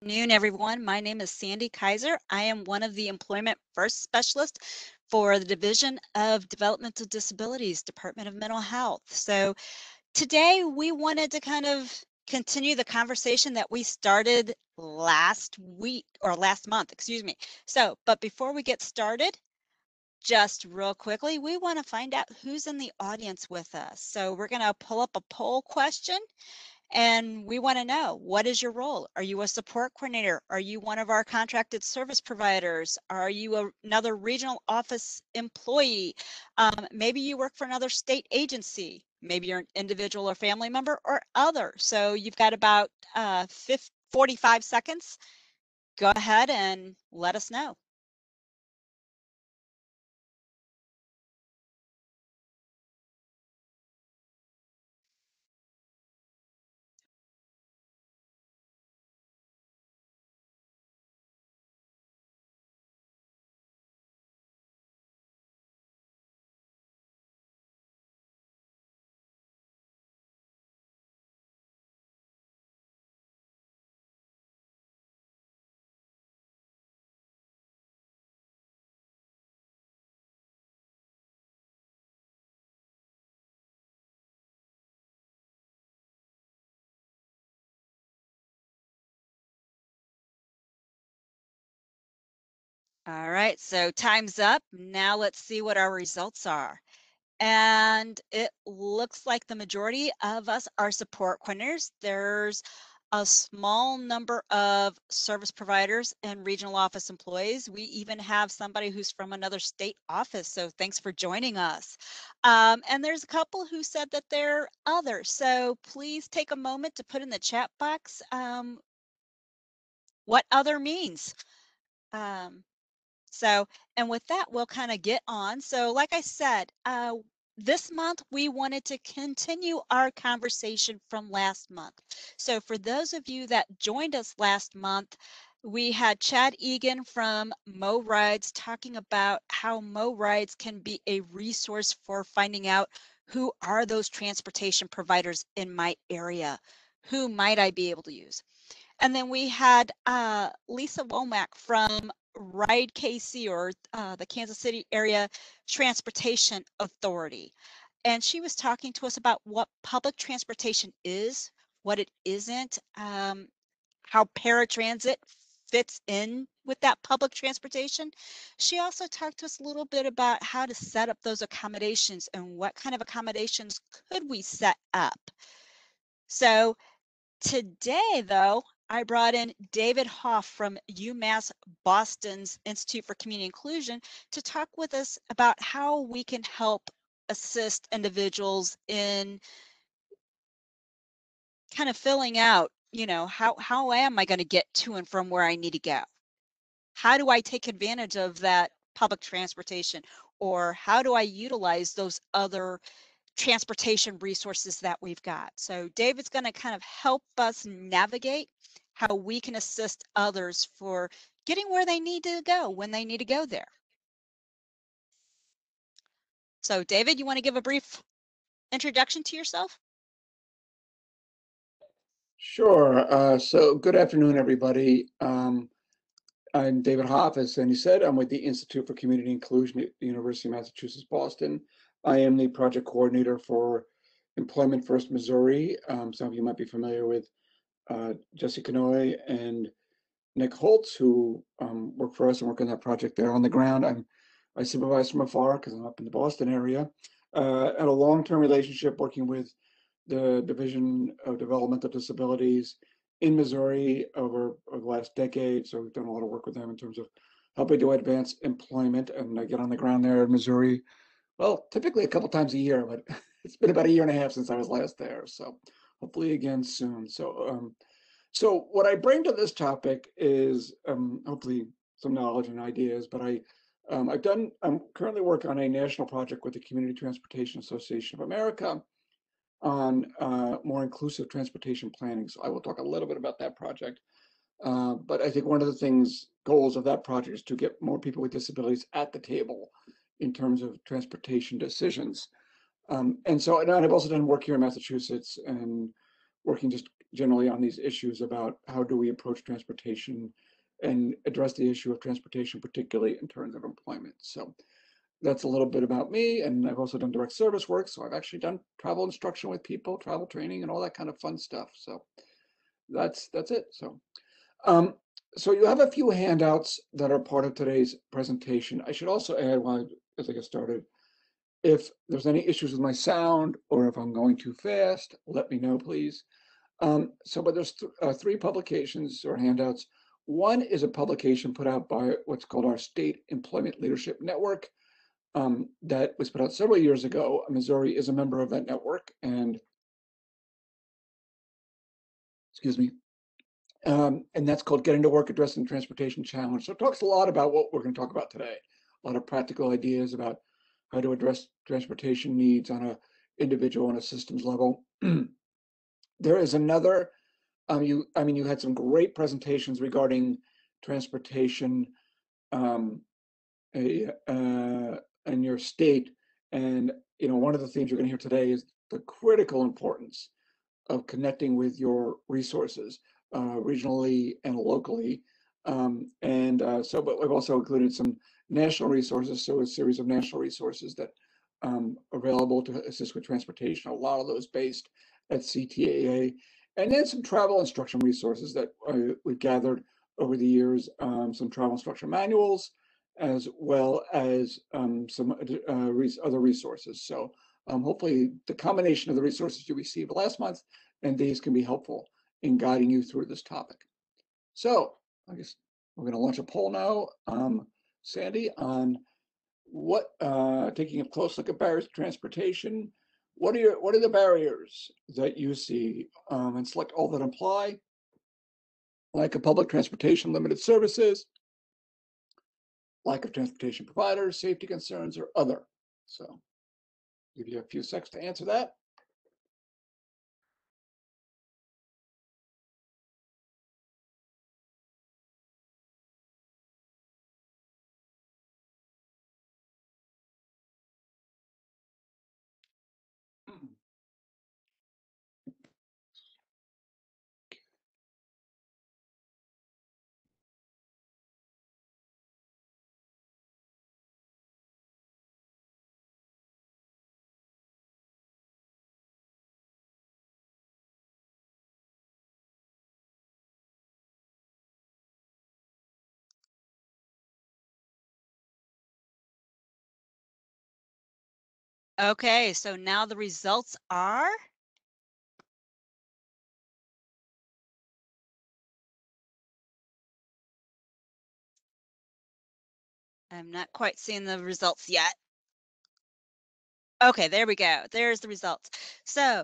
Afternoon, everyone. My name is Sandy Kaiser. I am one of the Employment First Specialists for the Division of Developmental Disabilities, Department of Mental Health. So today we wanted to kind of continue the conversation that we started last week or last month, excuse me. But before we get started, just real quickly, we want to find out who's in the audience with us. So we're going to pull up a poll question. And we want to know, what is your role? Are you a support coordinator? Are you one of our contracted service providers? Are you another regional office employee? Maybe you work for another state agency. Maybe you're an individual or family member or other. So you've got about 45 seconds. Go ahead and let us know. All right, so time's up. Now let's see what our results are. And it looks like the majority of us are support coordinators. There's a small number of service providers and regional office employees. We even have somebody who's from another state office, so thanks for joining us. And there's a couple who said that they're other, so please take a moment to put in the chat box what other means. Um, and with that, we'll kind of get on. So like I said, this month we wanted to continue our conversation from last month. So for those of you that joined us last month, we had Chad Egan from Mo Rides talking about how Mo Rides can be a resource for finding out who are those transportation providers in my area. Who might I be able to use? And then we had Lisa Womack from Ride KC, or the Kansas City Area Transportation Authority. And she was talking to us about what public transportation is, what it isn't, how paratransit fits in with that public transportation. She also talked to us a little bit about how to set up those accommodations and what kind of accommodations could we set up. So today, though, I brought in David Hoff from UMass Boston's Institute for Community Inclusion to talk with us about how we can help assist individuals in kind of filling out, how am I going to get to and from where I need to go? How do I take advantage of that public transportation? Or how do I utilize those other transportation resources that we've got? So David's going to kind of help us navigate how we can assist others for getting where they need to go when they need to go there. So David, you want to give a brief introduction to yourself? Sure. So good afternoon, everybody. I'm David Hoff, as Sandy said. I'm with the Institute for Community Inclusion at the University of Massachusetts, Boston. I am the project coordinator for Employment First Missouri. Some of you might be familiar with Jesse Canoy and Nick Holtz, who work for us and work on that project there on the ground. I supervise from afar because I'm up in the Boston area. Had a long-term relationship working with the Division of Developmental Disabilities in Missouri over the last decade. So we've done a lot of work with them in terms of helping to advance employment. And I get on the ground there in Missouri, well, typically a couple times a year, but it's been about a year and a half since I was last there. So hopefully again soon. So what I bring to this topic is hopefully some knowledge and ideas, but I'm currently working on a national project with the Community Transportation Association of America on more inclusive transportation planning. So I will talk a little bit about that project. But I think one of the goals of that project is to get more people with disabilities at the table in terms of transportation decisions. And I've also done work here in Massachusetts and working just generally on these issues about how do we approach transportation and address the issue of transportation, particularly in terms of employment. So that's a little bit about me. And I've also done direct service work. So I've actually done travel instruction with people, travel training, and all that kind of fun stuff. So that's it. Um, so you have a few handouts that are part of today's presentation. I should also add, as I get started, if there's any issues with my sound or if I'm going too fast, let me know, please. But there's three publications or handouts. One is a publication put out by what's called our State Employment Leadership Network that was put out several years ago. Missouri is a member of that network, and excuse me, and that's called Getting to Work Addressing the Transportation Challenge. So it talks a lot about what we're going to talk about today. A lot of practical ideas about how to address transportation needs on a individual and a systems level. There is another, you had some great presentations regarding transportation in your state. And, one of the themes you're going to hear today is the critical importance of connecting with your resources regionally and locally. But we've also included some national resources, so a series of national resources that available to assist with transportation, a lot of those based at CTAA, and then some travel instruction resources that we've gathered over the years, some travel instruction manuals, as well as some other resources. So hopefully the combination of the resources you received last month and these can be helpful in guiding you through this topic. So I guess we're going to launch a poll now, Sandy, on what, taking a close look at barriers to transportation. What are the barriers that you see? And select all that apply, lack of public transportation, limited services, lack of transportation providers, safety concerns, or other. So give you a few seconds to answer that. Okay, so now the results are? I'm not quite seeing the results yet. Okay, there we go. There's the results. So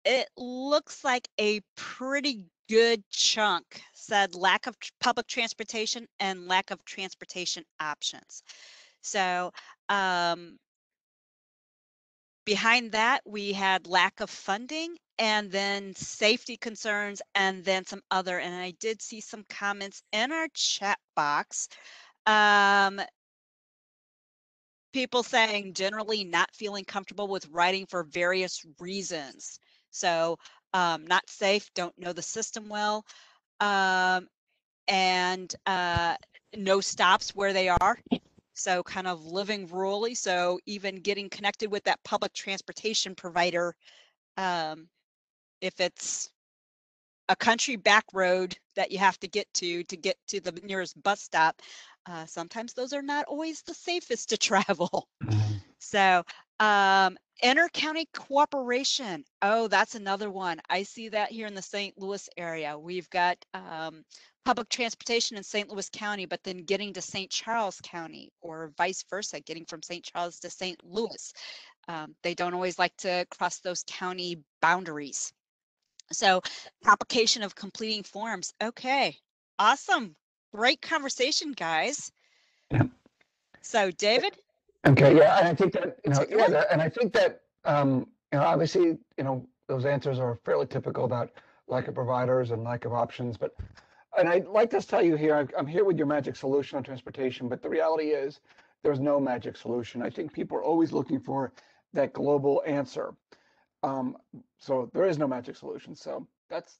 it looks like a pretty good chunk said lack of public transportation and lack of transportation options. So behind that, we had lack of funding and then safety concerns and then some other. And I did see some comments in our chat box. People saying generally not feeling comfortable with writing for various reasons. So not safe, don't know the system well, and no stops where they are. So kind of living rurally. So even getting connected with that public transportation provider, if it's a country back road that you have to get to the nearest bus stop, sometimes those are not always the safest to travel. So inter-county cooperation. Oh, that's another one. I see that here in the St. Louis area. We've got public transportation in St. Louis County, but then getting to St. Charles County or vice versa, getting from St. Charles to St. Louis. They don't always like to cross those county boundaries. So complication of completing forms. Okay, awesome. Great conversation, guys. Yeah. So David? Okay, yeah, and I think that, Take it away. and I think that, obviously, those answers are fairly typical about lack of providers and lack of options, and I'd like to tell you here, I'm here with your magic solution on transportation, but the reality is there's no magic solution. I think people are always looking for that global answer. So there is no magic solution. So that's,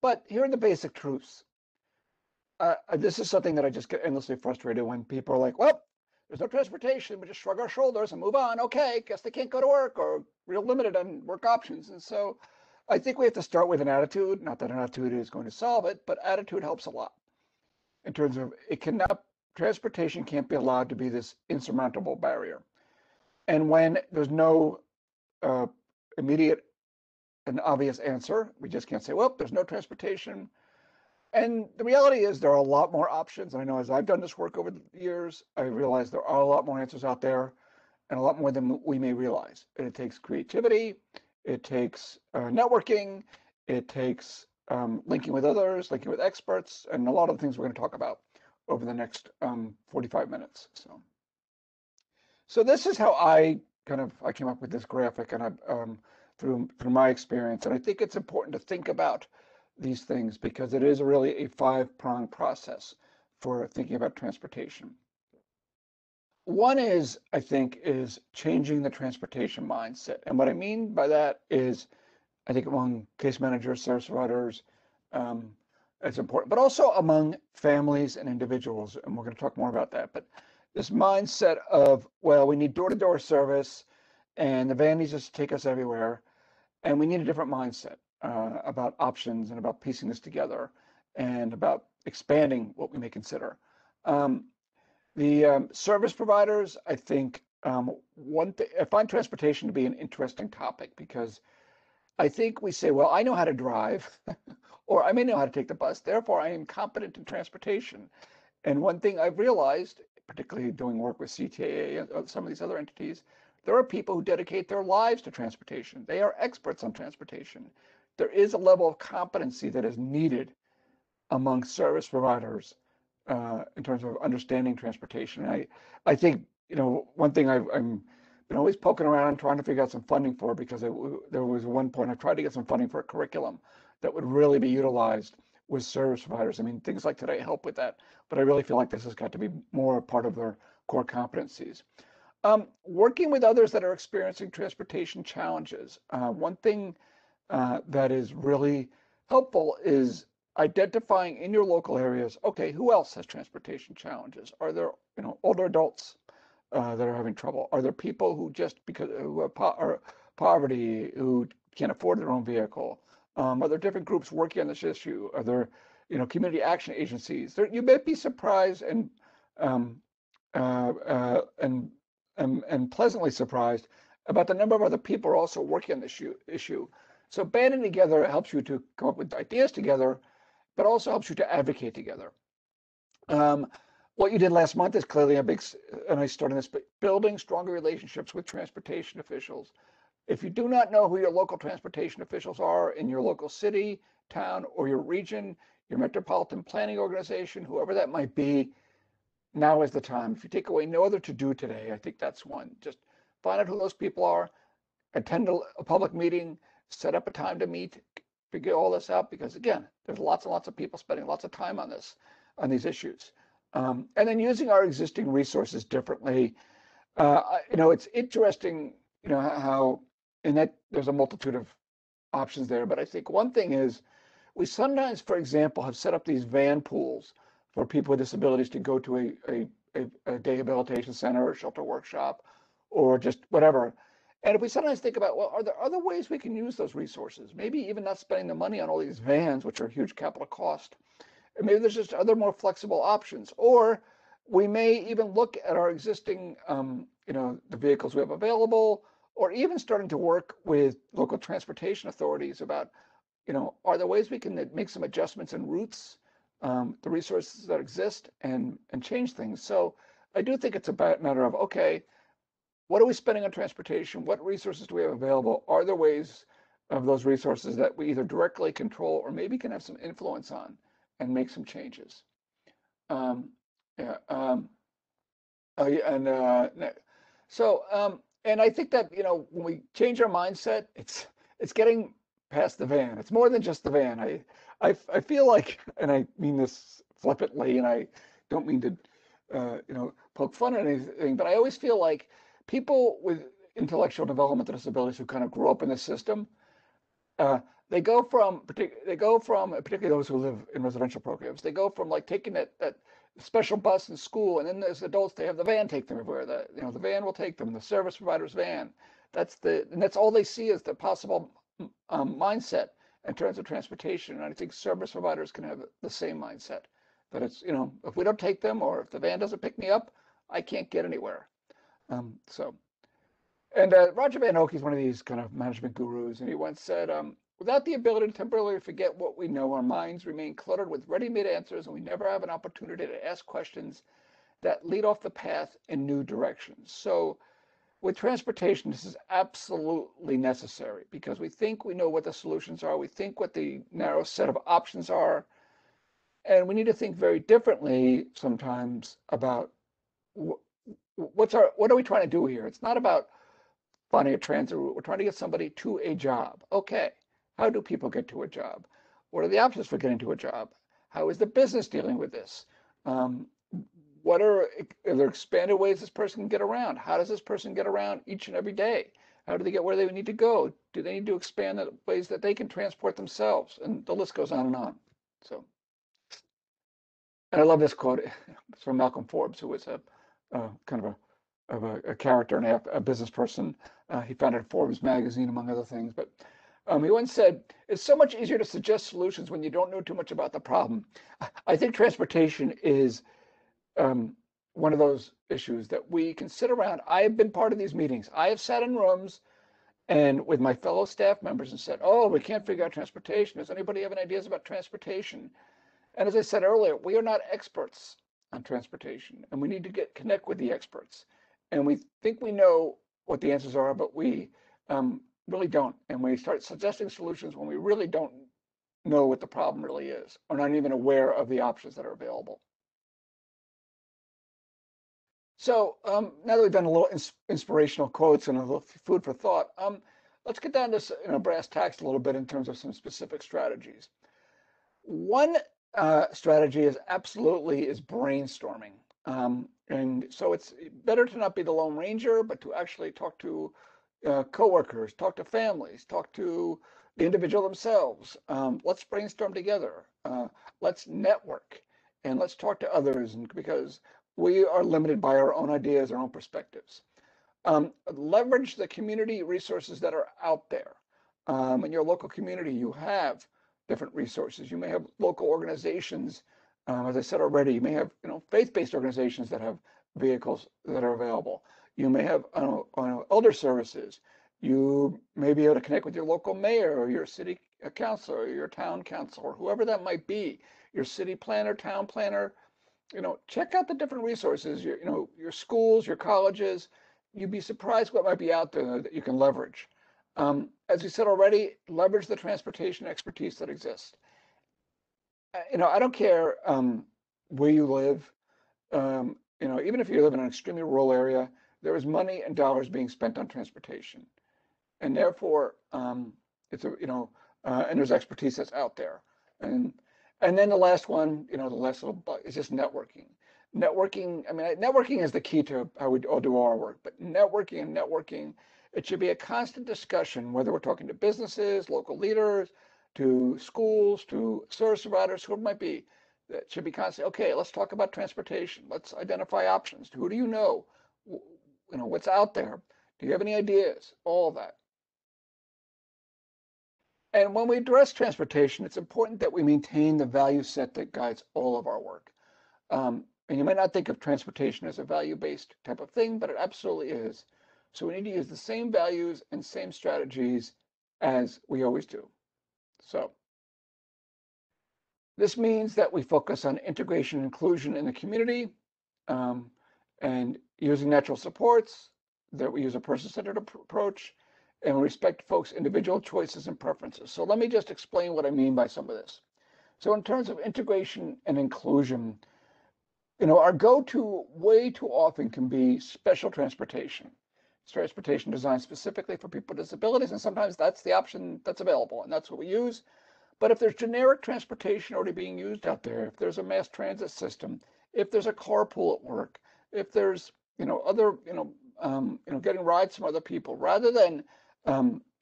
but here are the basic truths. This is something that I just get endlessly frustrated when people are like, well, there's no transportation, we just shrug our shoulders and move on. Okay, guess they can't go to work, or real limited on work options. And so I think we have to start with an attitude. Not that an attitude is going to solve it, but attitude helps a lot in terms of transportation can't be allowed to be this insurmountable barrier. And when there's no immediate and obvious answer, we just can't say, well, there's no transportation. And the reality is there are a lot more options. And I know as I've done this work over the years, I realize there are a lot more answers out there, and a lot more than we may realize. And it takes creativity, it takes networking, it takes linking with others, linking with experts, and a lot of the things we're going to talk about over the next 45 minutes. So this is how I came up with this graphic, and through my experience. And I think it's important to think about these things because it is really a five-pronged process for thinking about transportation. One is, I think, is changing the transportation mindset. And what I mean by that is, I think among case managers, service providers, it's important, but also among families and individuals. And we're going to talk more about that. But this mindset of, well, we need door-to-door service and the van needs us to take us everywhere. And we need a different mindset about options and about piecing this together and about expanding what we may consider. The service providers, I think, I find transportation to be an interesting topic because I think we say, well, I know how to drive, or I may know how to take the bus, therefore I am competent in transportation. And one thing I've realized, particularly doing work with CTA and some of these other entities, there are people who dedicate their lives to transportation. They are experts on transportation. There is a level of competency that is needed among service providers in terms of understanding transportation. I think, one thing I'm been always poking around and trying to figure out some funding for, because there was one point I tried to get some funding for a curriculum that would really be utilized with service providers. I mean, things like today help with that, but I really feel like this has got to be more a part of their core competencies. Working with others that are experiencing transportation challenges. One thing that is really helpful is identifying in your local areas, okay, who else has transportation challenges? Are there, older adults that are having trouble? Are there people who just who are poverty, who can't afford their own vehicle? Are there different groups working on this issue? Are there, community action agencies? You may be surprised and pleasantly surprised about the number of other people who are also working on this issue. So banding together helps you to come up with ideas together, but also helps you to advocate together. What you did last month is clearly a nice start in this, but building stronger relationships with transportation officials. If you do not know who your local transportation officials are in your local city, town, or your region, your metropolitan planning organization, whoever that might be, now is the time. If you take away no other to do today, I think that's one. Just find out who those people are, attend a public meeting, set up a time to meet, figure all this out, because again, there's lots and lots of people spending lots of time on these issues. And then using our existing resources differently. It's interesting, how in that there's a multitude of options there. But I think one thing is we sometimes, for example, have set up these van pools for people with disabilities to go to a day rehabilitation center or shelter workshop or just whatever. And if we sometimes think about, well, are there other ways we can use those resources? Maybe even not spending the money on all these vans, which are huge capital cost. And maybe there's just other more flexible options. Or we may even look at our existing, the vehicles we have available, or even starting to work with local transportation authorities about, are there ways we can make some adjustments in routes, the resources that exist, and change things. So I do think it's a matter of, okay, what are we spending on transportation? What resources do we have available? Are there ways of those resources that we either directly control or maybe can have some influence on and make some changes? And I think that, when we change our mindset, it's getting past the van. It's more than just the van. I feel like, and I mean this flippantly, and I don't mean to, poke fun at anything, but I always feel like people intellectual developmental disabilities who kind of grew up in the system, they go from particularly those who live in residential programs. They go from like taking that special bus in school, and then as adults they have the van take them everywhere. The van will take them, the service provider's van. That's all they see is the possible mindset in terms of transportation. And I think service providers can have the same mindset, that it's, if we don't take them, or if the van doesn't pick me up, I can't get anywhere. And Roger Van Oek is one of these kind of management gurus, and he once said, without the ability to temporarily forget what we know, our minds remain cluttered with ready-made answers, and we never have an opportunity to ask questions that lead off the path in new directions. So with transportation, this is absolutely necessary, because we think we know what the solutions are, we think what the narrow set of options are, and we need to think very differently sometimes about what are we trying to do here. It's not about finding a transit route. We're trying to get somebody to a job. Okay, how do people get to a job? What are the options for getting to a job? How is the business dealing with this? Are there expanded ways this person can get around? How does this person get around each and every day? How do they get where they need to go? Do they need to expand the ways that they can transport themselves? And the list goes on and on. So, and I love this quote. It's from Malcom Forbes, who was a kind of a character and a business person. He founded Forbes magazine, among other things. But he once said, it's so much easier to suggest solutions when you don't know too much about the problem. I think transportation is one of those issues that we can sit around. I have been part of these meetings. I have sat in rooms and with my fellow staff members and said, oh, we can't figure out transportation. Does anybody have any ideas about transportation? And as I said earlier, we are not experts on transportation, and we need to connect with the experts. And we think we know what the answers are, but we really don't. And we start suggesting solutions when we really don't know what the problem really is, or not even aware of the options that are available. So now that we've done a little inspirational quotes and a little food for thought, let's get down to brass tacks a little bit in terms of some specific strategies. One strategy is brainstorming. And so it's better to not be the Lone Ranger, but to actually talk to coworkers, talk to families, talk to the individual themselves. Let's brainstorm together. Let's network, and let's talk to others, because we are limited by our own ideas, our own perspectives. Leverage the community resources that are out there. In your local community, you have different resources. You may have local organizations, as I said already. You may have faith-based organizations that have vehicles that are available. You may have elder services. You may be able to connect with your local mayor or your city councilor or your town council, or whoever that might be, your city planner, town planner. Check out the different resources, your schools, your colleges. You'd be surprised what might be out there that you can leverage. As we said already, leverage the transportation expertise that exists. I don't care where you live. Even if you live in an extremely rural area, there is money and dollars being spent on transportation, and therefore it's and there's expertise that's out there. And then the last one, the last little is just networking. Networking is the key to how we all do our work, but networking, it should be a constant discussion, whether we're talking to businesses, local leaders, to schools, to service providers, whoever it might be. That should be constant. Okay, let's talk about transportation. Let's identify options. Who do you know? What's out there? Do you have any ideas? All of that. And when we address transportation, it's important that we maintain the value set that guides all of our work. And you might not think of transportation as a value-based type of thing, but it absolutely is. So we need to use the same values and same strategies as we always do. So this means that we focus on integration and inclusion in the community, and using natural supports, that we use a person-centered approach, and respect folks' individual choices and preferences. So let me just explain what I mean by some of this. So in terms of integration and inclusion, our go-to way too often can be special transportation. It's transportation designed specifically for people with disabilities, and sometimes that's the option that's available, and that's what we use. But if there's generic transportation already being used out there, if there's a mass transit system, if there's a carpool at work, if there's other getting rides from other people rather than,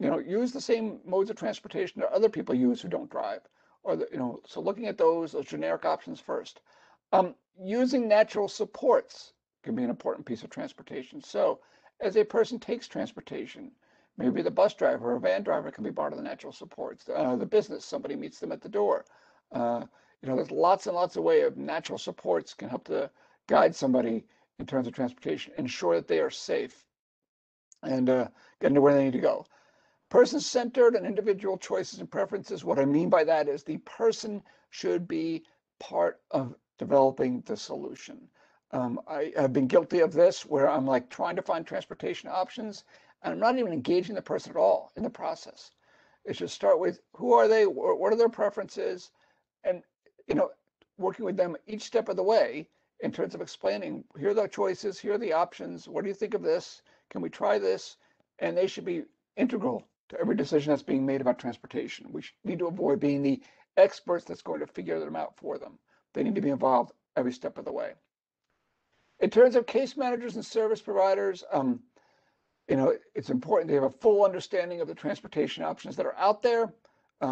use the same modes of transportation that other people use who don't drive, or so looking at those generic options first. Using natural supports can be an important piece of transportation. So as a person takes transportation, maybe the bus driver or van driver can be part of the natural supports. The business, somebody meets them at the door. There's lots and lots of ways of natural supports can help to guide somebody in terms of transportation, ensure that they are safe and getting to where they need to go. Person-centered and individual choices and preferences. What I mean by that is the person should be part of developing the solution. I have been guilty of this where I'm like trying to find transportation options and I'm not even engaging the person at all in the process. It should start with who are they, what are their preferences, and working with them each step of the way in terms of explaining, here are the choices, here are the options, what do you think of this, can we try this? And they should be integral to every decision that's being made about transportation. We need to avoid being the experts that's going to figure them out for them. They need to be involved every step of the way. In terms of case managers and service providers, it's important to have a full understanding of the transportation options that are out there,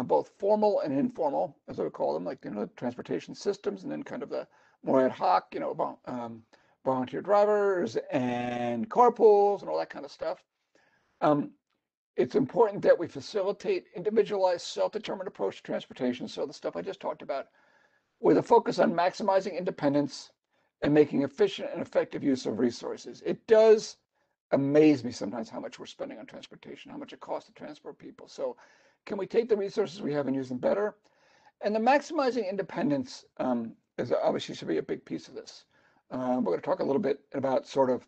both formal and informal, as I would call them, like transportation systems, and then kind of the more ad hoc, volunteer drivers and carpools and all that kind of stuff. It's important that we facilitate individualized, self-determined approach to transportation, so the stuff I just talked about, with a focus on maximizing independence and making efficient and effective use of resources. It does amaze me sometimes how much we're spending on transportation, how much it costs to transport people. So can we take the resources we have and use them better? And the maximizing independence is obviously should be a big piece of this. We're going to talk a little bit about sort of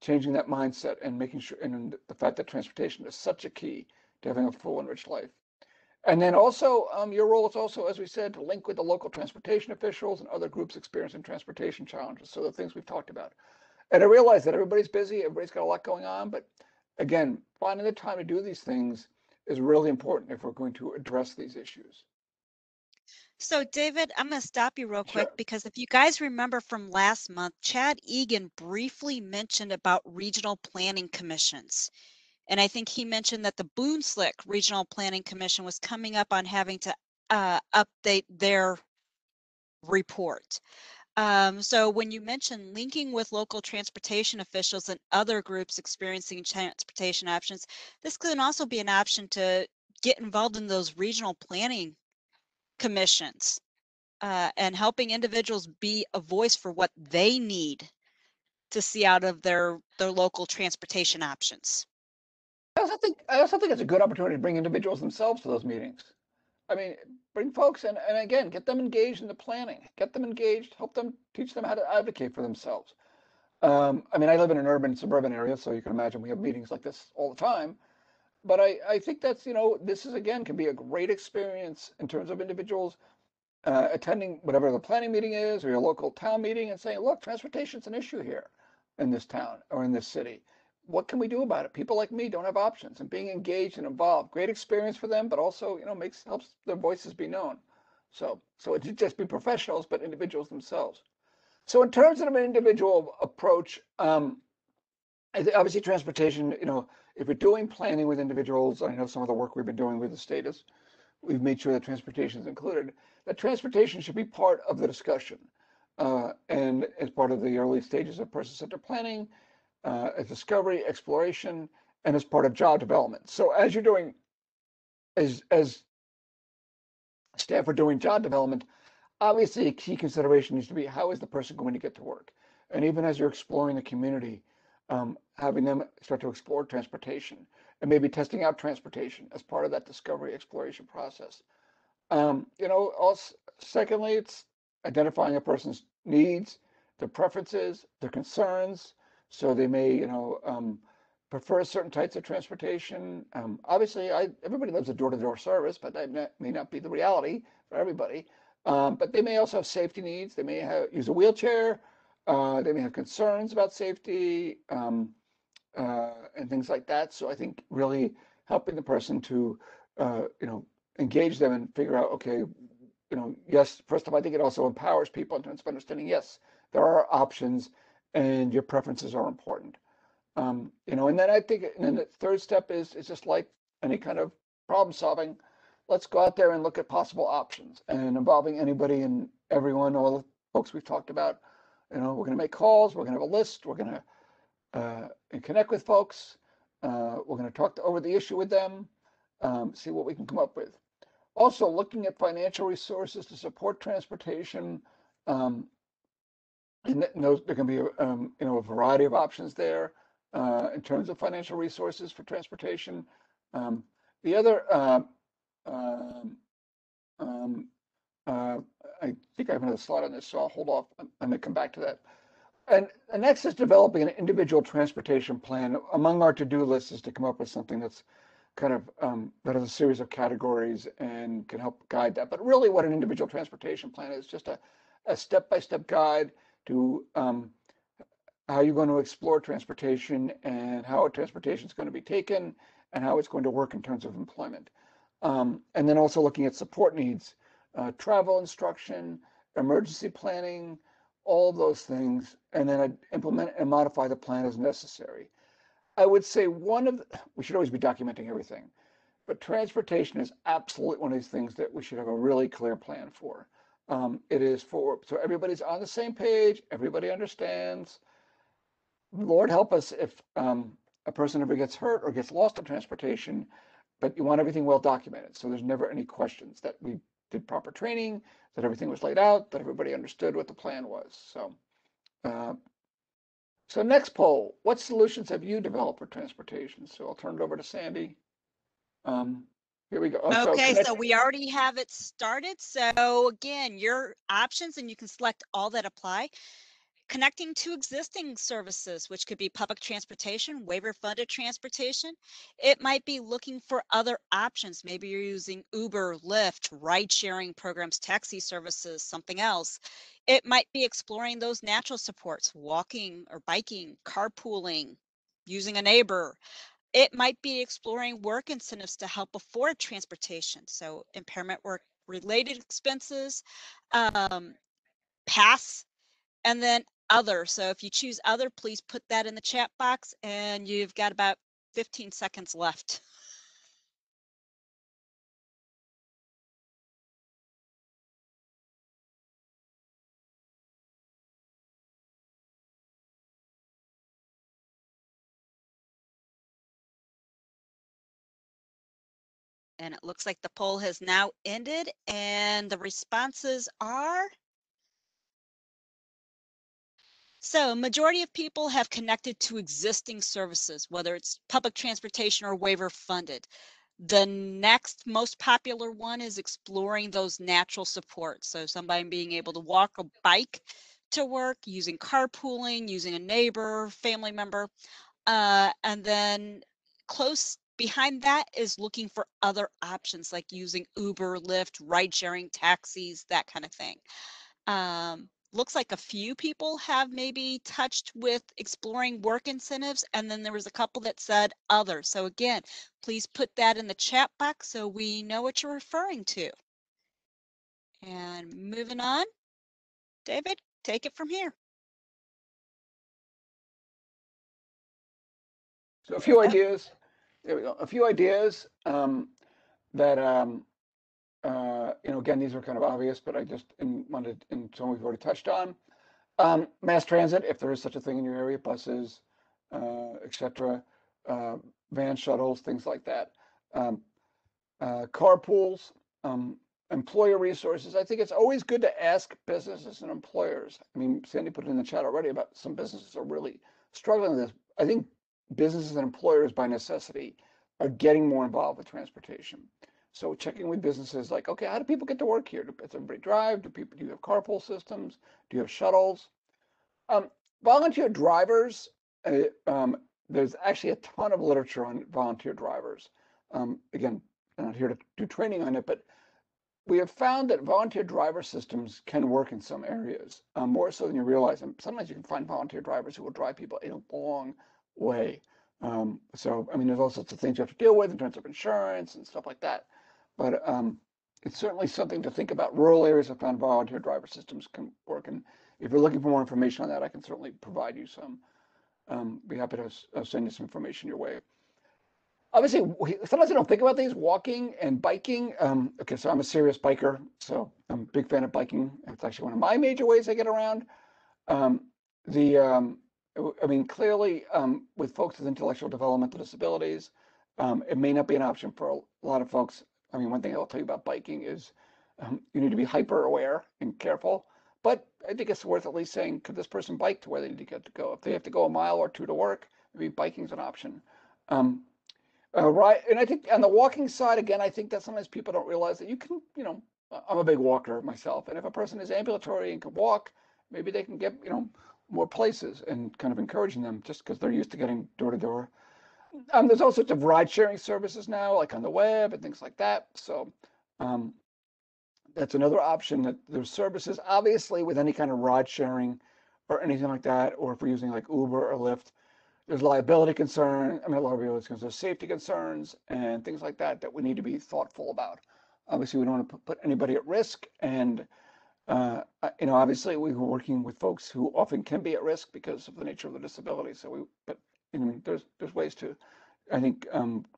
changing that mindset and making sure, and the fact that transportation is such a key to having a full and rich life. And then also, your role is also, as we said, to link with the local transportation officials and other groups experiencing transportation challenges. So the things we've talked about. And I realize that everybody's busy, everybody's got a lot going on, but again, finding the time to do these things is really important if we're going to address these issues. So David, I'm going to stop you real quick Sure. because if you guys remember from last month, Chad Egan briefly mentioned about regional planning commissions. And I think he mentioned that the Boonslick Regional Planning Commission was coming up on having to update their report. So when you mention linking with local transportation officials and other groups experiencing transportation options, this can also be an option to get involved in those regional planning commissions and helping individuals be a voice for what they need to see out of their local transportation options. I also think it's a good opportunity to bring individuals themselves to those meetings. I mean, bring folks and again, get them engaged in the planning, get them engaged, help them, teach them how to advocate for themselves. I mean, I live in an urban suburban area, so you can imagine we have meetings like this all the time. But I think that's, this is, again, can be a great experience in terms of individuals attending whatever the planning meeting is or your local town meeting and saying, look, transportation's an issue here in this town or in this city. What can we do about it? People like me don't have options, and being engaged and involved, great experience for them, but also, helps their voices be known. So it should just be professionals, but individuals themselves. So in terms of an individual approach, obviously transportation, if we're doing planning with individuals, I know some of the work we've been doing with the state is we've made sure that transportation is included, that transportation should be part of the discussion. And as part of the early stages of person-centered planning, as discovery, exploration, and as part of job development. So as you're doing, as staff are doing job development, obviously a key consideration needs to be how is the person going to get to work? And even as you're exploring the community, having them start to explore transportation and maybe testing out transportation as part of that discovery exploration process. Also, secondly, it's identifying a person's needs, their preferences, their concerns. So they may, prefer certain types of transportation. Obviously, everybody loves a door-to-door service, but that may not be the reality for everybody. But they may also have safety needs. They may use a wheelchair. They may have concerns about safety and things like that. So I think really helping the person to, engage them and figure out, okay, yes, first of all, I think it also empowers people in terms of understanding, yes, there are options and your preferences are important. And then I think, and then the third step is just like any kind of problem solving. Let's go out there and look at possible options and involving anybody and everyone, all the folks we've talked about. We're going to make calls. We're going to have a list. We're going to connect with folks. We're going to talk over the issue with them, see what we can come up with. Also, looking at financial resources to support transportation. And there can be a variety of options there in terms of financial resources for transportation. The other, I think I have another slide on this, so I'll hold off. I'm going to come back to that. And next is developing an individual transportation plan. Among our to-do lists is to come up with something that's kind of that has a series of categories and can help guide that. But really, what an individual transportation plan is just a step-by-step guide to how you're going to explore transportation and how transportation is going to be taken and how it's going to work in terms of employment. And then also looking at support needs, travel instruction, emergency planning, all of those things, and then I'd implement and modify the plan as necessary. I would say we should always be documenting everything, but transportation is absolutely one of these things that we should have a really clear plan for. It is so everybody's on the same page, everybody understands. Lord help us if a person ever gets hurt or gets lost in transportation, but you want everything well documented. So there's never any questions that we did proper training, that everything was laid out, that everybody understood what the plan was. So next poll, what solutions have you developed for transportation? So I'll turn it over to Sandy. Here we go. Okay, so we already have it started. So again, your options, and you can select all that apply. Connecting to existing services, which could be public transportation, waiver funded transportation. It might be looking for other options. Maybe you're using Uber, Lyft, ride sharing programs, taxi services, something else. It might be exploring those natural supports, walking or biking, carpooling, using a neighbor. It might be exploring work incentives to help afford transportation. So impairment work related expenses, pass, and then other. So if you choose other, please put that in the chat box, and you've got about 15 seconds left. And it looks like the poll has now ended, and the responses are. So majority of people have connected to existing services, whether it's public transportation or waiver funded. The next most popular one is exploring those natural supports. So somebody being able to walk or bike to work, using carpooling, using a neighbor, family member. And then close behind that is looking for other options like using Uber, Lyft, ride sharing, taxis, that kind of thing. Looks like a few people have maybe touched with exploring work incentives, and then there was a couple that said other. So again, please put that in the chat box so we know what you're referring to. And moving on, David, take it from here. So a few ideas. There we go. A few ideas that again, these are kind of obvious, but I just wanted, and some we've already touched on. Mass transit, if there is such a thing in your area, buses, etc., van shuttles, things like that. Carpools, employer resources. I think it's always good to ask businesses and employers. I mean, Sandy put it in the chat already about some businesses are really struggling with this. I think businesses and employers by necessity are getting more involved with transportation. So checking with businesses like, okay, how do people get to work here? Does everybody drive? Do you have carpool systems? Do you have shuttles? Volunteer drivers, there's actually a ton of literature on volunteer drivers. Again, I'm not here to do training on it, but we have found that volunteer driver systems can work in some areas, more so than you realize. And sometimes you can find volunteer drivers who will drive people a long way. So, I mean, there's all sorts of things you have to deal with in terms of insurance and stuff like that. But it's certainly something to think about. Rural areas have found volunteer driver systems can work. And if you're looking for more information on that, I can certainly provide you some. Be happy to send you some information your way. Obviously, sometimes I don't think about these, walking and biking. Okay, so I'm a serious biker, so I'm a big fan of biking. It's actually one of my major ways I get around. Um, the, I mean, clearly, with folks with intellectual developmental disabilities, it may not be an option for a lot of folks. I mean, one thing I'll tell you about biking is you need to be hyper aware and careful. But I think it's worth at least saying, could this person bike to where they need to get to go? If they have to go a mile or two to work, maybe biking's an option. Right, and I think on the walking side, again, I think that sometimes people don't realize that you can, you know, I'm a big walker myself, and if a person is ambulatory and can walk, maybe they can get, you know, more places and kind of encouraging them just because they're used to getting door to door. There's all sorts of ride sharing services now, like on the web and things like that. So um, that's another option that there's services, obviously, with any kind of ride sharing or anything like that, or if we're using like Uber or Lyft. There's liability concern. I mean, liability concerns, there's safety concerns and things like that that we need to be thoughtful about. Obviously, we don't want to put anybody at risk. And, you know, obviously, we were working with folks who often can be at risk because of the nature of the disability. So but I mean, there's ways to, I think,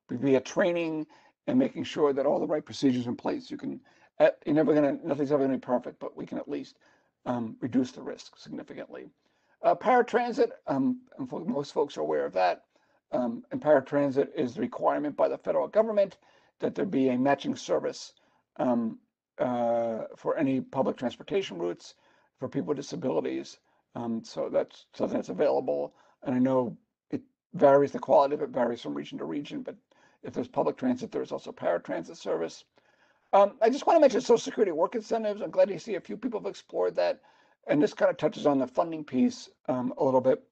via training and making sure that all the right procedures in place, you can, nothing's ever gonna be perfect, but we can at least reduce the risk significantly. Paratransit, most folks are aware of that. And paratransit is the requirement by the federal government that there be a matching service for any public transportation routes for people with disabilities. So that's something that's available. And I know it varies, the quality of it varies from region to region, but if there's public transit, there's also paratransit service. I just want to mention Social Security work incentives. I'm glad to see a few people have explored that. And this kind of touches on the funding piece a little bit.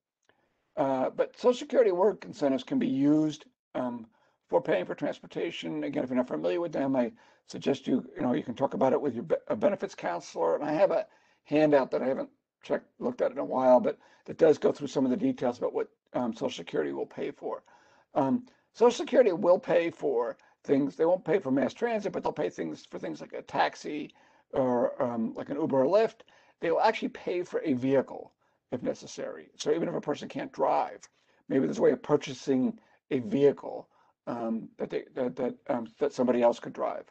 But Social Security work incentives can be used for paying for transportation. Again, if you're not familiar with them, I suggest you can talk about it with your benefits counselor. And I have a handout that I haven't looked at in a while, but that does go through some of the details about what Social Security will pay for. Social Security will pay for things. They won't pay for mass transit, but they'll pay for things like a taxi or like an Uber or Lyft. They will actually pay for a vehicle if necessary. So even if a person can't drive, maybe there's a way of purchasing a vehicle that somebody else could drive.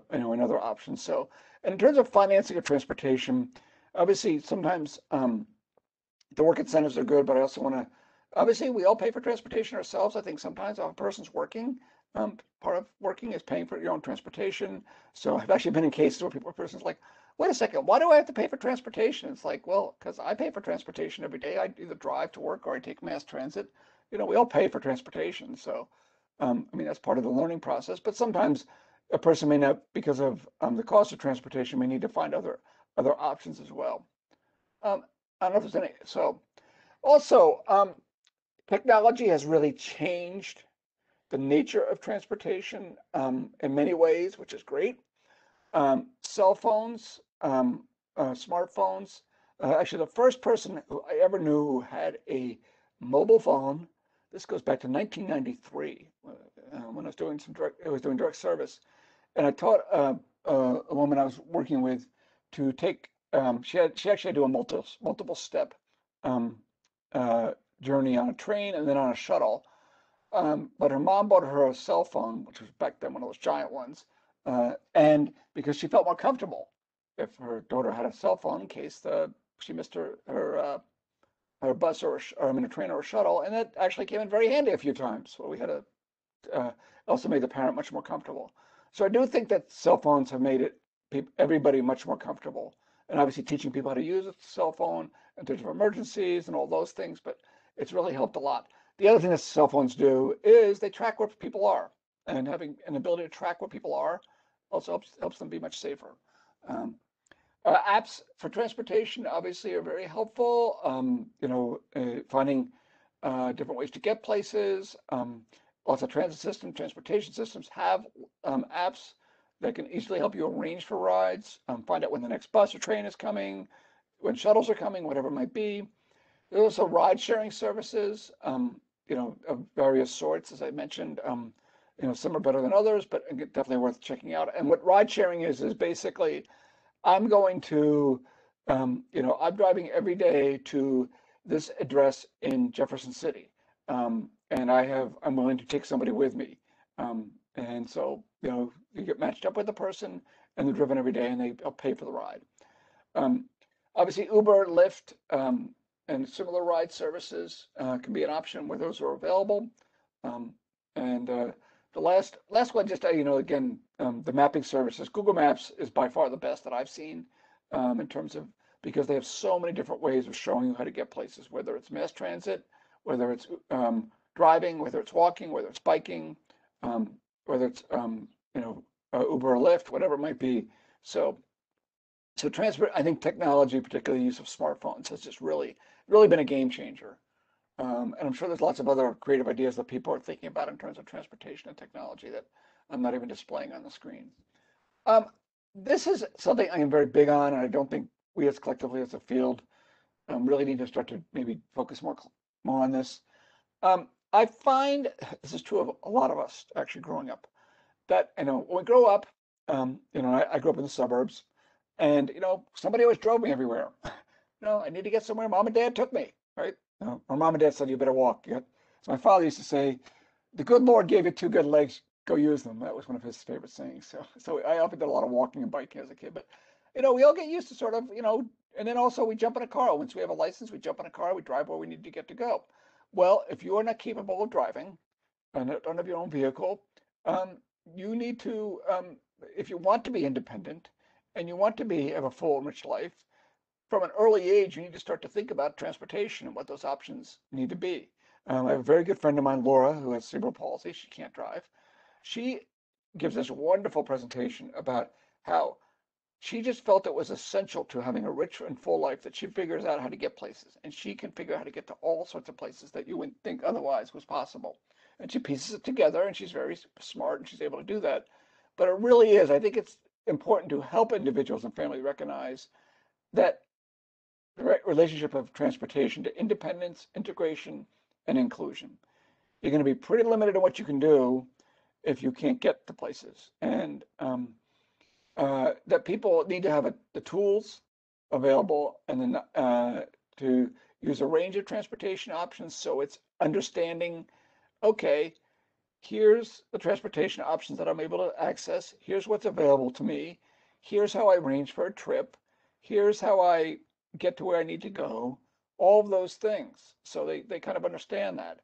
Another option. So, and in terms of financing of transportation, obviously sometimes the work incentives are good, but I also want to. Obviously, we all pay for transportation ourselves. I think sometimes if a person's working, part of working is paying for your own transportation. So I've actually been in cases where a person's like, wait a second, why do I have to pay for transportation? It's like, well, because I pay for transportation every day. I either drive to work or I take mass transit. You know, we all pay for transportation. So, I mean, that's part of the learning process. But sometimes a person may not, because of the cost of transportation, may need to find other options as well. I don't know if there's any. So, also, technology has really changed the nature of transportation in many ways, which is great. Cell phones, smartphones. Actually, the first person who I ever knew who had a mobile phone, this goes back to 1993 when I was doing direct service, and I taught a woman I was working with to take. She actually had to do a multiple step journey on a train and then on a shuttle. But her mom bought her a cell phone, which was back then one of those giant ones, and because she felt more comfortable if her daughter had a cell phone in case she missed her bus or a train or a shuttle, and that actually came in very handy a few times. So we had also made the parent much more comfortable. So I do think that cell phones have made everybody much more comfortable, and obviously teaching people how to use a cell phone in terms of emergencies and all those things, but it's really helped a lot. The other thing that cell phones do is they track where people are, and having an ability to track where people are also helps them be much safer. Apps for transportation obviously are very helpful. Finding different ways to get places. Lots of transportation systems have apps that can easily help you arrange for rides, find out when the next bus or train is coming, when shuttles are coming, whatever it might be. There's also ride-sharing services, of various sorts, as I mentioned. Some are better than others, but definitely worth checking out. And what ride-sharing is basically I'm driving every day to this address in Jefferson City, and I'm willing to take somebody with me. And so, you get matched up with the person and they're driven every day and they'll pay for the ride. Obviously, Uber, Lyft, and similar ride services can be an option where those are available. And the last one, just again, the mapping services. Google Maps is by far the best that I've seen in terms of, because they have so many different ways of showing you how to get places, whether it's mass transit, whether it's driving, whether it's walking, whether it's biking, whether it's Uber or Lyft, whatever it might be. So transport, I think technology, particularly the use of smartphones, has just really been a game changer. And I'm sure there's lots of other creative ideas that people are thinking about in terms of transportation and technology that I'm not even displaying on the screen. This is something I am very big on, and I don't think we as collectively as a field really need to start to maybe focus more on this. I find this is true of a lot of us actually growing up, that when we grow up, I grew up in the suburbs, and somebody always drove me everywhere. I need to get somewhere. Mom and Dad took me, right? Or Mom and Dad said you better walk. So my father used to say, "The good Lord gave you two good legs. Go use them." That was one of his favorite sayings. So I often did a lot of walking and biking as a kid. But we all get used to sort of and then also we jump in a car. Once we have a license, we jump in a car. We drive where we need to get to go. Well, if you are not capable of driving and don't have your own vehicle, you need to, if you want to be independent and you want to have a full, rich life, from an early age, you need to start to think about transportation and what those options need to be. I have a very good friend of mine, Laura, who has cerebral palsy. She can't drive. She gives us a wonderful presentation about how she just felt it was essential to having a rich and full life, that she figures out how to get places, and she can figure out how to get to all sorts of places that you wouldn't think otherwise was possible. And she pieces it together, and she's very smart, and she's able to do that. But it really is, I think it's important to help individuals and families recognize that the relationship of transportation to independence, integration, and inclusion. You're going to be pretty limited in what you can do if you can't get to places. And that people need to have the tools available, and then to use a range of transportation options. So it's understanding, okay, here's the transportation options that I'm able to access. Here's what's available to me. Here's how I arrange for a trip. Here's how I get to where I need to go. All of those things. So they kind of understand that.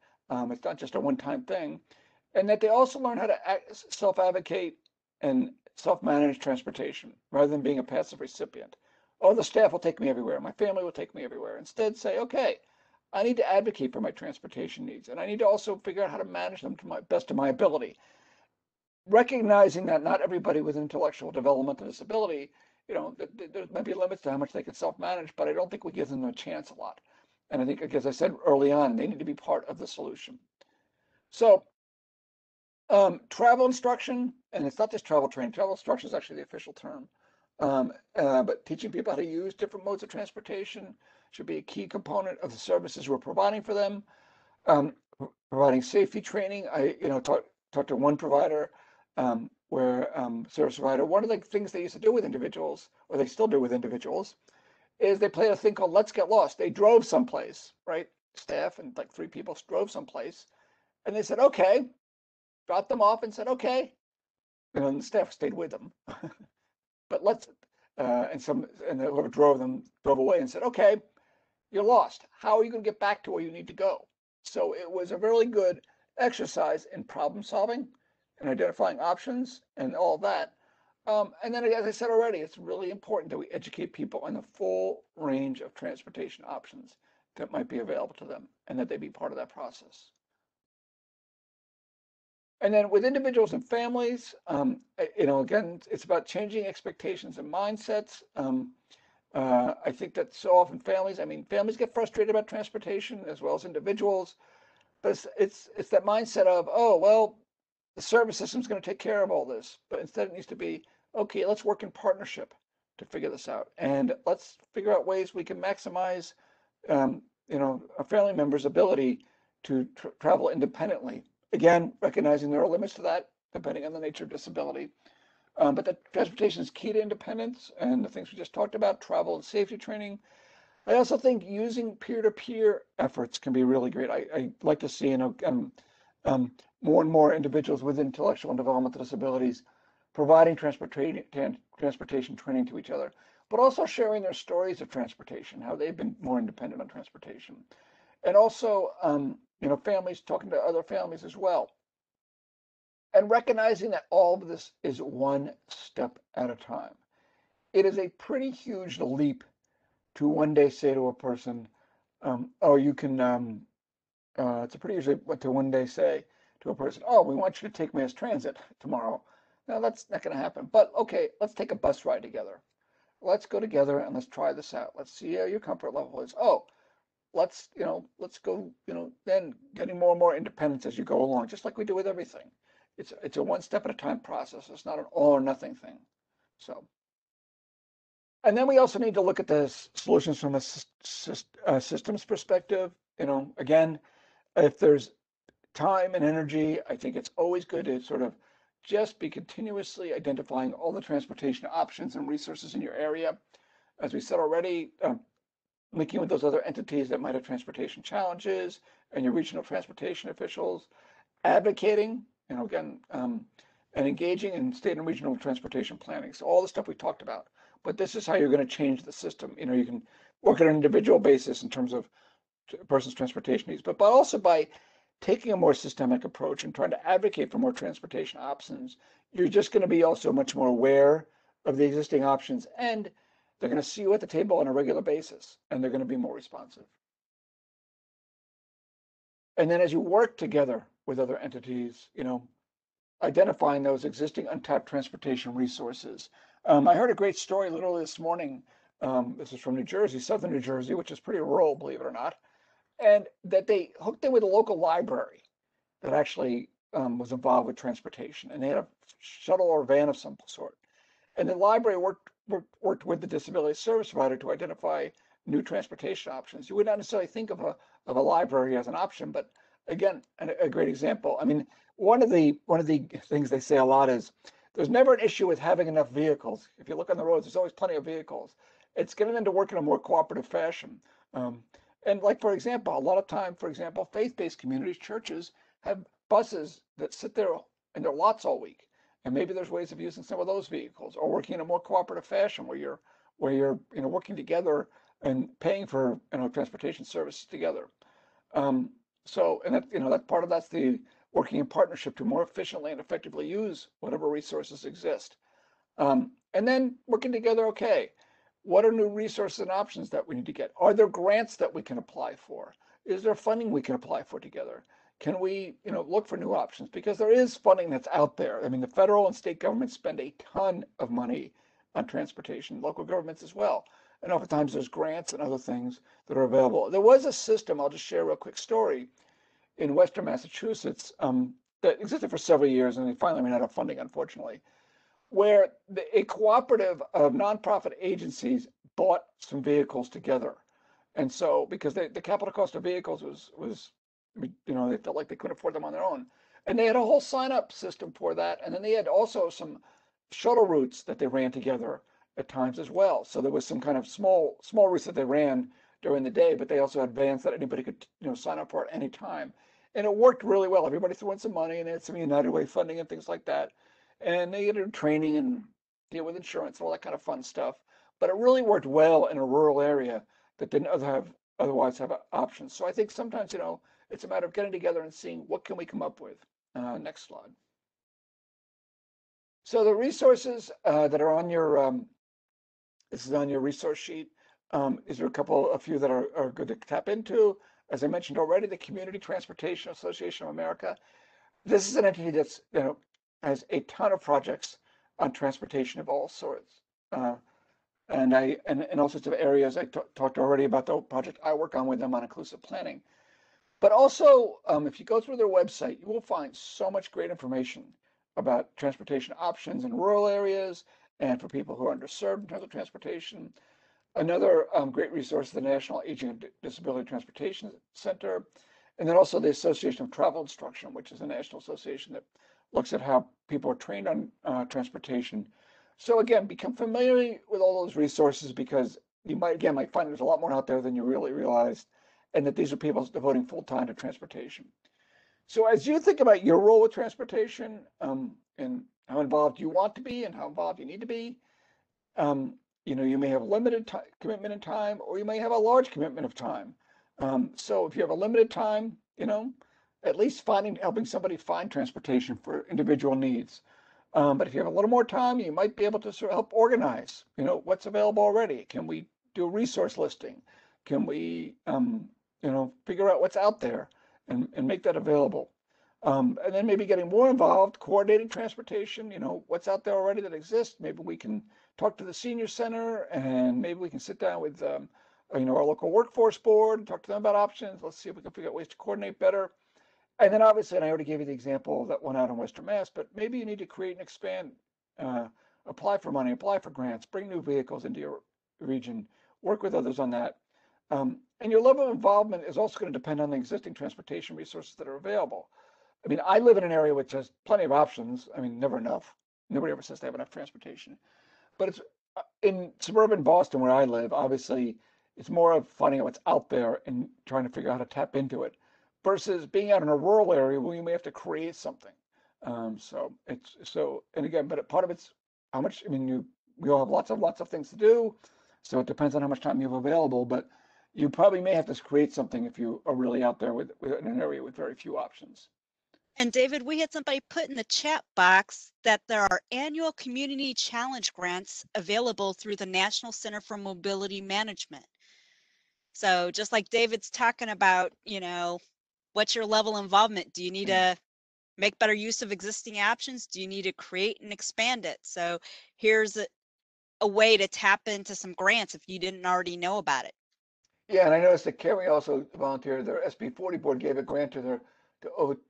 It's not just a one-time thing. And that they also learn how to self-advocate and self-manage transportation rather than being a passive recipient. Oh, the staff will take me everywhere. My family will take me everywhere. Instead, say, okay, I need to advocate for my transportation needs, and I need to also figure out how to manage them to my best of my ability. Recognizing that not everybody with intellectual developmental disability, there might be limits to how much they can self-manage, but I don't think we give them a chance a lot. And I think, as I said early on, they need to be part of the solution. So travel instruction, and it's not just travel training. Travel instruction is actually the official term. But teaching people how to use different modes of transportation should be a key component of the services we're providing for them. Providing safety training. I talked to one provider service provider. One of the things they used to do with individuals, or they still do with individuals, is they played a thing called Let's Get Lost. They drove someplace, right? Staff and like 3 people drove someplace, and they said, okay, dropped them off and said, okay, and the staff stayed with them. But and whoever drove them drove away and said, okay, you're lost. How are you going to get back to where you need to go? So it was a really good exercise in problem solving and identifying options and all that. And then, as I said already, it's really important that we educate people on the full range of transportation options that might be available to them, and that they be part of that process. And then with individuals and families, again, it's about changing expectations and mindsets. I think that so often families get frustrated about transportation as well as individuals, but it's that mindset of, oh, well, the service system is going to take care of all this. But instead it needs to be, okay, let's work in partnership to figure this out. And let's figure out ways we can maximize, a family member's ability to travel independently. Again, recognizing there are limits to that, depending on the nature of disability. But that transportation is key to independence, and the things we just talked about, travel and safety training. I also think using peer-to-peer efforts can be really great. I like to see, more and more individuals with intellectual and developmental disabilities providing transportation training to each other, but also sharing their stories of transportation, how they've been more independent on transportation. And also, families talking to other families as well. And recognizing that all of this is one step at a time. It is a pretty huge leap to one day say to a person, oh, you can, it's a pretty usually to one day say to a person, oh, we want you to take mass transit tomorrow. Now, that's not going to happen. But okay, let's take a bus ride together. Let's go together and let's try this out. Let's see how your comfort level is. Oh, let's go, then getting more and more independence as you go along, just like we do with everything. It's a one step at a time process. It's not an all or nothing thing. So, and then we also need to look at the solutions from a systems perspective. Again, if there's time and energy, I think it's always good to sort of just be continuously identifying all the transportation options and resources in your area. As we said already, linking with those other entities that might have transportation challenges and your regional transportation officials, advocating, again, and engaging in state and regional transportation planning. So all the stuff we talked about. But this is how you're going to change the system. You can work on an individual basis in terms of a person's transportation needs, but also by taking a more systemic approach and trying to advocate for more transportation options, you're just going to be also much more aware of the existing options, and they're going to see you at the table on a regular basis, and they're going to be more responsive. And then as you work together with other entities, identifying those existing untapped transportation resources. I heard a great story literally this morning. This is from New Jersey, southern New Jersey, which is pretty rural, believe it or not, and that they hooked in with a local library that actually was involved with transportation, and they had a shuttle or van of some sort. And the library worked with the disability service provider to identify new transportation options. You would not necessarily think of a library as an option, but again, a great example. I mean, one of the things they say a lot is there's never an issue with having enough vehicles. If you look on the roads, there's always plenty of vehicles. It's getting them to work in a more cooperative fashion. And like, for example, a lot of time, for example, faith-based communities, churches have buses that sit there in their lots all week. And maybe there's ways of using some of those vehicles or working in a more cooperative fashion where you're working together and paying for transportation services together. So, and that part of that's the working in partnership to more efficiently and effectively use whatever resources exist. And then working together, okay, what are new resources and options that we need to get? Are there grants that we can apply for? Is there funding we can apply for together? Can we, look for new options? Because there is funding that's out there. I mean, the federal and state governments spend a ton of money on transportation, local governments as well. And oftentimes there's grants and other things that are available. There was a system, I'll just share a real quick story, in Western Massachusetts that existed for several years, and they finally ran out of funding, unfortunately, where a cooperative of nonprofit agencies bought some vehicles together. And so, because the capital cost of vehicles was, they felt like they couldn't afford them on their own. And they had a whole sign-up system for that. And then they had also some shuttle routes that they ran together at times as well. So there was some kind of small routes that they ran during the day, but they also had vans that anybody could, sign up for at any time. And it worked really well. Everybody threw in some money, and they had some United Way funding and things like that. And they had training and deal with insurance and all that kind of fun stuff. But it really worked well in a rural area that didn't otherwise have options. So I think sometimes, it's a matter of getting together and seeing what can we come up with. Next slide. So the resources that are on your, this is on your resource sheet. Is there a few that are good to tap into? As I mentioned already, the Community Transportation Association of America. This is an entity that's, has a ton of projects on transportation of all sorts. And all sorts of areas. I talked already about the project I work on with them on inclusive planning. But also, if you go through their website, you will find so much great information about transportation options in rural areas and for people who are underserved in terms of transportation. Another great resource is the National Aging and Disability Transportation Center, and then also the Association of Travel Instruction, which is a national association that looks at how people are trained on transportation. So again, become familiar with all those resources because you might find there's a lot more out there than you really realized, and that these are people devoting full time to transportation. So as you think about your role with transportation, and how involved you want to be and how involved you need to be, um, you may have limited commitment in time, or you may have a large commitment of time. So if you have a limited time, at least helping somebody find transportation for individual needs. But if you have a little more time, you might be able to sort of help organize, what's available already. Can we do a resource listing? Can we, figure out what's out there and make that available? And then maybe getting more involved, coordinating transportation, what's out there already that exists. Maybe we can talk to the senior center, and maybe we can sit down with, our local workforce board and talk to them about options. Let's see if we can figure out ways to coordinate better. And then obviously, and I already gave you the example that went out in Western Mass, but maybe you need to create and expand, apply for money, apply for grants, bring new vehicles into your region, work with others on that. And your level of involvement is also going to depend on the existing transportation resources that are available. I mean, I live in an area which has plenty of options. I mean, never enough. Nobody ever says they have enough transportation. But it's in suburban Boston where I live, obviously, it's more of finding out what's out there and trying to figure out how to tap into it versus being out in a rural area where you may have to create something. And again, but part of it's how much, I mean, we all have lots of things to do. So it depends on how much time you have available, but you probably may have to create something if you are really out there with in an area with very few options. And David, we had somebody put in the chat box that there are annual community challenge grants available through the National Center for Mobility Management. So just like David's talking about, what's your level of involvement? Do you need to make better use of existing options? Do you need to create and expand it? So here's a way to tap into some grants if you didn't already know about it. Yeah, and I noticed that Kerry also volunteered. Their SB 40 board gave a grant to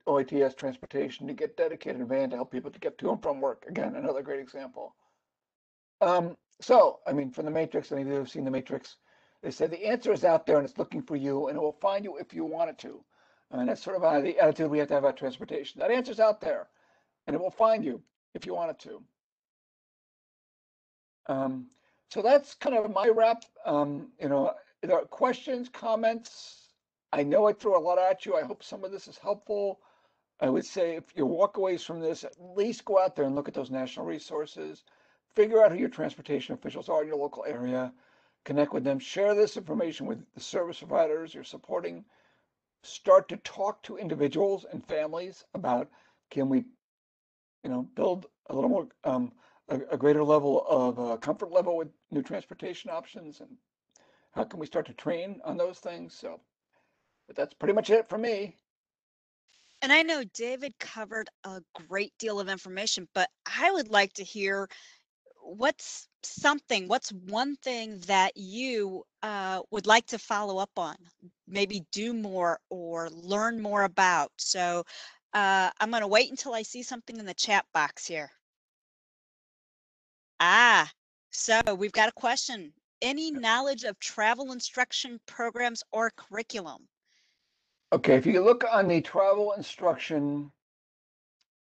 OETS Transportation to get dedicated van to help people to get to and from work. Again, another great example. So, I mean, from the Matrix, any of you who have seen the Matrix, they said the answer is out there and it's looking for you and it will find you if you want it to. And that's sort of the attitude we have to have about transportation. That answer's out there and it will find you if you want it to. So that's kind of my wrap. There are questions, comments. I know I threw a lot at you. I hope some of this is helpful. I would say if your walkaways from this, at least go out there and look at those national resources. Figure out who your transportation officials are in your local area. Connect with them. Share this information with the service providers you're supporting. Start to talk to individuals and families about, can we, build a little more, a greater level of comfort level with new transportation options, and how can we start to train on those things? So, but that's pretty much it for me. And I know David covered a great deal of information, but I would like to hear what's one thing that you would like to follow up on, maybe do more or learn more about. So I'm going to wait until I see something in the chat box here. So we've got a question. Any knowledge of travel instruction programs or curriculum? Okay, if you look on the travel instruction,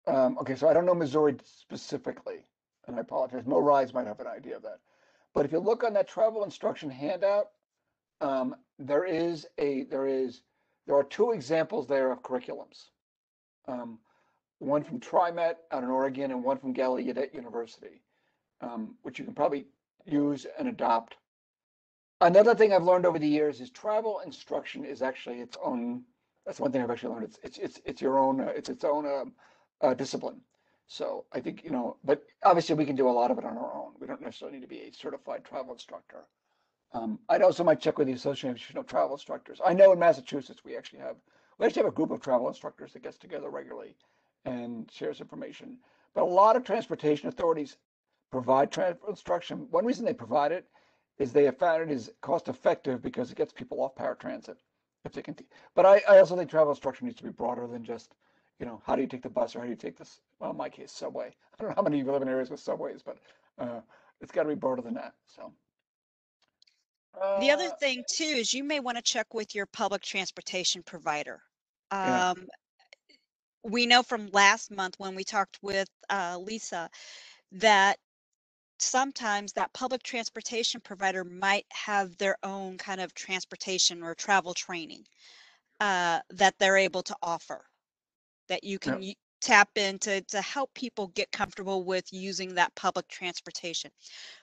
okay, so I don't know Missouri specifically, and I apologize. Mo Rise might have an idea of that. But if you look on that travel instruction handout, there are two examples there of curriculums. One from TriMet out in Oregon and one from Gallaudet University, which you can probably use and adopt. Another thing I've learned over the years is travel instruction is actually its own. That's one thing I've actually learned. It's your own. It's its own discipline. So I think, but obviously we can do a lot of it on our own. We don't necessarily need to be a certified travel instructor. I'd also might check with the Association of Travel Instructors. I know in Massachusetts we actually have a group of travel instructors that gets together regularly and shares information. But a lot of transportation authorities provide travel instruction. One reason they provide it is they have found it is cost effective because it gets people off paratransit if they can. But I also think travel instruction needs to be broader than just, how do you take the bus or how do you take this? Well, in my case, subway. I don't know how many of you live in areas with subways, but it's got to be broader than that. So. The other thing too is you may want to check with your public transportation provider. Yeah. We know from last month when we talked with Lisa that sometimes that public transportation provider might have their own kind of transportation or travel training that they're able to offer, that you can tap into to help people get comfortable with using that public transportation.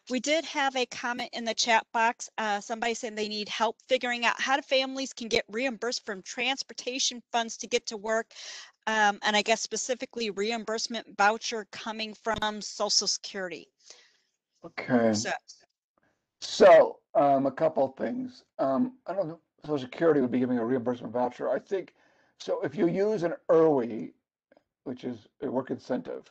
We did have a comment in the chat box, somebody saying they need help figuring out how families can get reimbursed from transportation funds to get to work. And I guess specifically reimbursement voucher coming from Social Security. Okay. So A couple of things. I don't know if Social Security would be giving a reimbursement voucher. I think so. If you use an ERWI, which is a work incentive,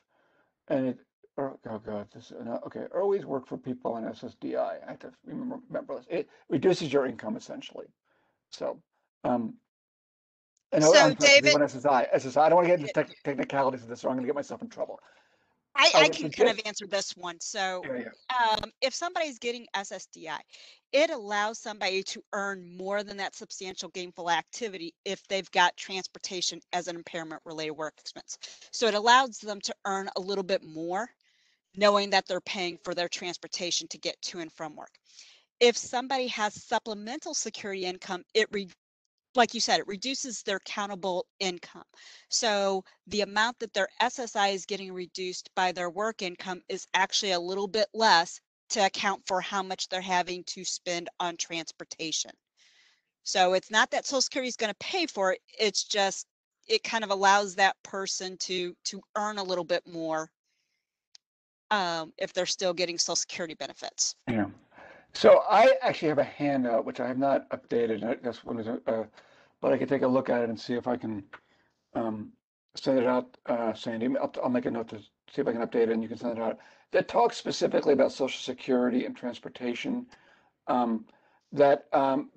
and it, oh God, this okay. ERWIs work for people on SSDI. I have to remember this. It reduces your income essentially. So, and So I'm supposed to be David, on SSI. SSI. I don't want to get into technicalities of this, or I'm going to get myself in trouble. I would can kind of suggest, answer this one. So yeah. if somebody's getting SSDI, it allows somebody to earn more than that substantial gainful activity if they've got transportation as an impairment related work expense. So it allows them to earn a little bit more, knowing that they're paying for their transportation to get to and from work. If somebody has supplemental security income, like you said, it reduces their countable income. So the amount that their SSI is getting reduced by their work income is actually a little bit less to account for how much they're having to spend on transportation. So it's not that Social Security is going to pay for it. It's just, it kind of allows that person to earn a little bit more if they're still getting Social Security benefits. Yeah. So I actually have a handout which I have not updated. That's one of the, but I can take a look at it and see if I can send it out, Sandy. I'll make a note to see if I can update it, and you can send it out. That talks specifically about Social Security and transportation.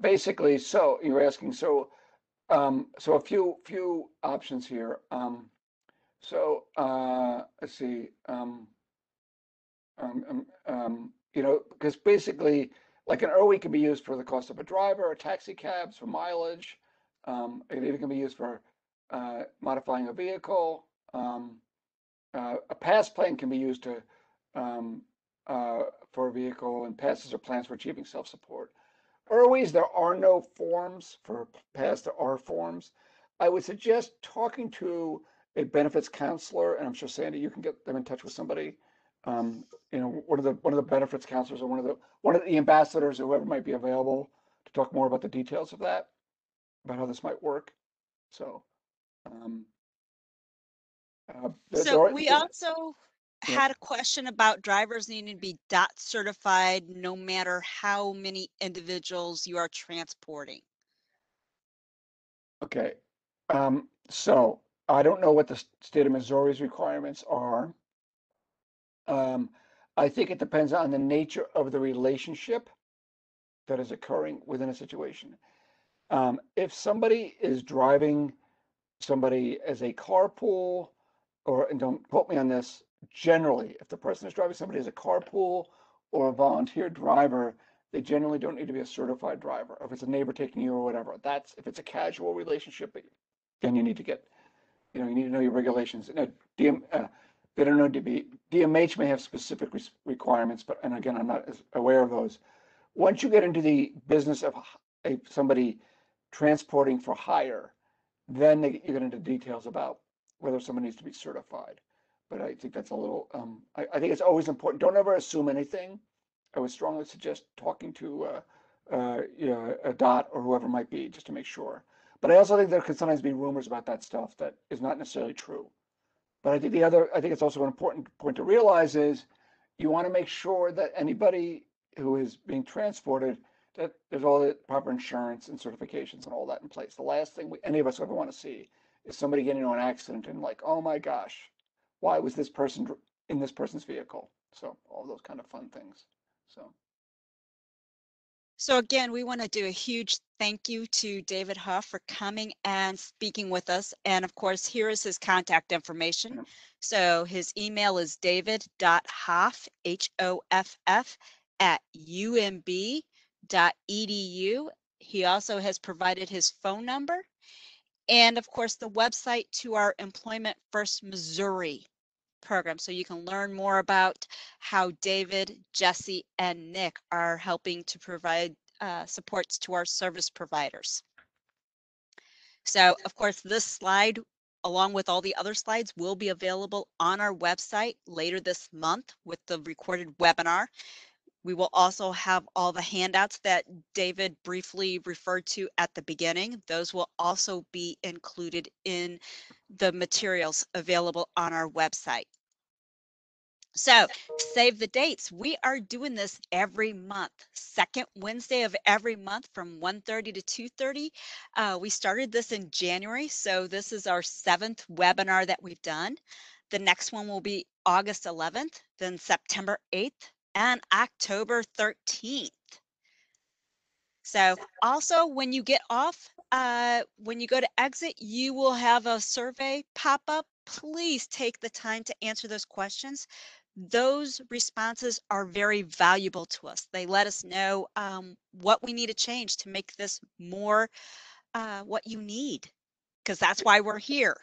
Basically, so you were asking, so a few options here. Let's see. Because basically, like an ERWI can be used for the cost of a driver, a taxi cabs for mileage. It even can be used for modifying a vehicle. A pass plan can be used to for a vehicle, and passes are plans for achieving self-support. ERWIs, there are no forms for pass. There are forms. I would suggest talking to a benefits counselor, and I'm sure Sandy, you can get them in touch with somebody. One of the benefits counselors, or one of the ambassadors, or whoever might be available, to talk more about the details of that, about how this might work. So, So we also had a question about drivers needing to be DOT certified no matter how many individuals you are transporting. Okay. So I don't know what the state of Missouri's requirements are. I think it depends on the nature of the relationship that is occurring within a situation. If somebody is driving somebody as a carpool, and don't quote me on this, generally, if the person is driving somebody as a carpool or a volunteer driver, they generally don't need to be a certified driver. If it's a neighbor taking you or whatever, if it's a casual relationship, then you need to get, you need to know your regulations. They don't know to be, DMH may have specific requirements, and again, I'm not as aware of those. Once you get into the business of somebody transporting for hire, then you get into details about whether someone needs to be certified. But I think that's a little, I think it's always important. Don't ever assume anything. I would strongly suggest talking to a DOT or whoever might be, just to make sure. But I also think there can sometimes be rumors about that stuff that is not necessarily true. But I think it's also an important point to realize is you want to make sure that anybody who is being transported, that there's all the proper insurance and certifications and all that in place. The last thing any of us ever want to see is somebody getting into an accident and like, oh my gosh, why was this person in this person's vehicle? So all those kind of fun things. So again, we want to do a huge thank you to David Huff for coming and speaking with us. And of course, here is his contact information. Yeah. So his email is david.hoff, Hoff, @umb.edu. He also has provided his phone number and of course the website to our Employment First Missouri program. So you can learn more about how David, Jesse, and Nick are helping to provide supports to our service providers. So of course, this slide, along with all the other slides, will be available on our website later this month with the recorded webinar. We will also have all the handouts that David briefly referred to at the beginning. Those will also be included in the materials available on our website. So save the dates. We are doing this every month, second Wednesday of every month from 1:30 to 2:30. We started this in January, so this is our 7th webinar that we've done. The next one will be August 11th, then September 8th, and October 13th. So also when you get off, when you go to exit, you will have a survey pop up. Please take the time to answer those questions. Those responses are very valuable to us. They let us know what we need to change to make this more what you need, because that's why we're here.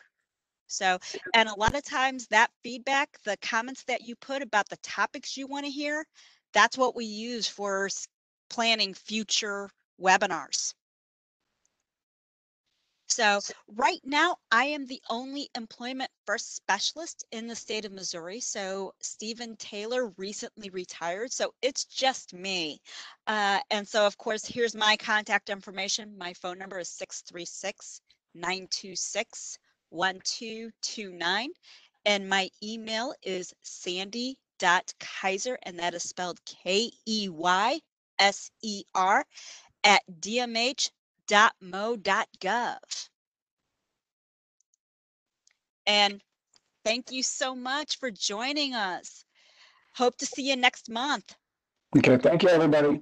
So, and a lot of times that feedback, the comments that you put about the topics you want to hear, that's what we use for planning future webinars. So right now, I am the only employment first specialist in the state of Missouri. So Stephen Taylor recently retired, so it's just me. And so of course, here's my contact information. My phone number is 636-926-1229. And my email is sandy.kaiser, and that is spelled Keyser @dmh.mo.gov. And thank you so much for joining us. Hope to see you next month. Okay, thank you, everybody.